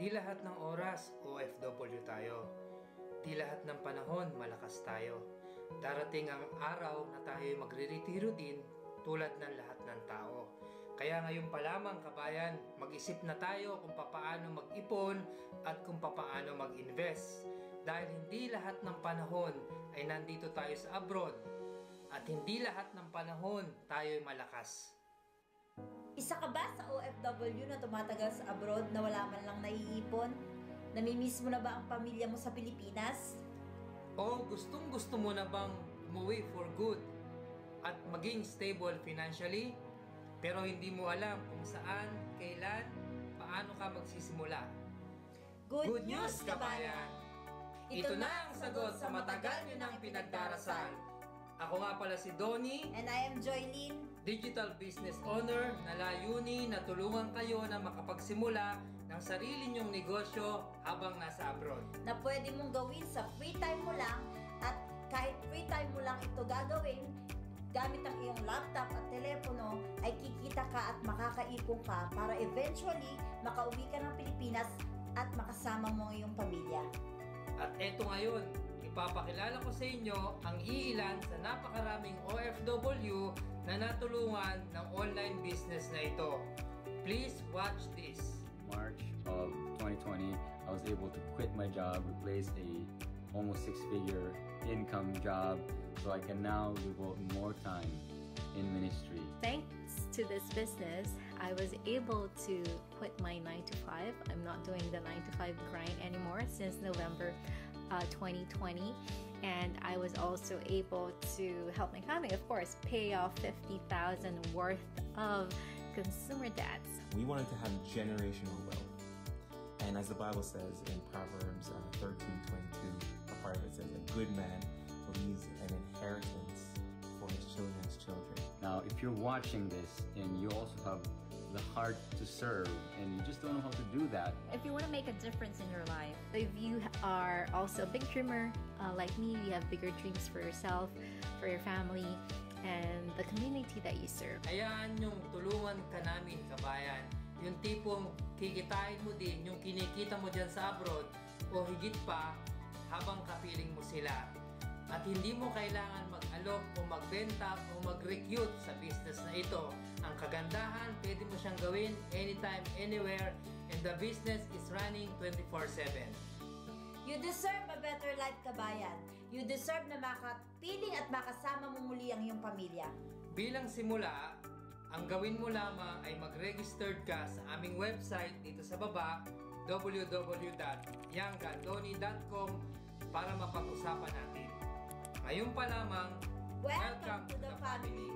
Di lahat ng oras OFW tayo. Di lahat ng panahon malakas tayo. Darating ang araw na tayo magre-retiro din tulad ng lahat ng tao. Kaya ngayon pa lamang kabayan, mag-isip na tayo kung papaano mag-ipon at kung papaano mag-invest. Dahil hindi lahat ng panahon ay nandito tayo sa abroad at hindi lahat ng panahon tayo ay malakas. Isa ka ba sa OFW na tumatagal sa abroad na wala man lang naiipon? Namimiss mo na ba ang pamilya mo sa Pilipinas? O gustong-gusto mo na bang umuwi for good at maging stable financially? Pero hindi mo alam kung saan, kailan, paano ka magsisimula? Good news, kabayan! Ito na ang sagot sa matagal nyo nang pinagdarasal. Ako nga pala si Donnie, And I am Joylene, digital business owner na layuni na tulungan kayo na makapagsimula ng sarili nyong negosyo habang nasa abroad. na pwede mong gawin sa free time mo lang at kahit free time mo lang ito gagawin, gamit ang iyong laptop at telepono ay kikita ka at makakaipon ka para eventually makauwi ka ng Pilipinas at makasama mo ang iyong pamilya. At eto ngayon, ipapakilala ko sa inyo ang iilan sa napakaraming OFW na natulungan ng online business na ito. Please watch this. March of 2020, I was able to quit my job, replace a almost six-figure income job, so I can now devote more time in ministry. Thanks to this business, I was able to quit my 9 to 5. I'm not doing the 9 to 5 grind anymore since November 2020. And I was also able to help my family, of course, pay off $50,000 worth of consumer debts. We wanted to have generational wealth. And as the Bible says in Proverbs 13:22, a part of it says, a good man leaves an inheritance for his children's children. Now, if you're watching this and you also have the heart to serve and you just don't know how to do that, If you want to make a difference in your life, if you are also a big dreamer like me, you have bigger dreams for yourself, for your family, and the community that you serve. Hayaan yung tulungan ka namin, kabayan. Yung tipong kikitain mo din yung kinikita mo dyan sa abroad o higit pa habang kapiling mo sila. At hindi mo kailangan mag-alok o magbenta o mag-recruit sa business na ito. Ang kagandahan, pwede mo siyang gawin anytime, anywhere, and the business is running 24/7. You deserve a better life, kabayan. You deserve na makapiling at makasama mo muli ang iyong pamilya. Bilang simula, ang gawin mo lamang ay mag-registered ka sa aming website dito sa baba, www.youngandoni.com, para mapag-usapan natin. Ngayon pa lamang, Welcome to the family.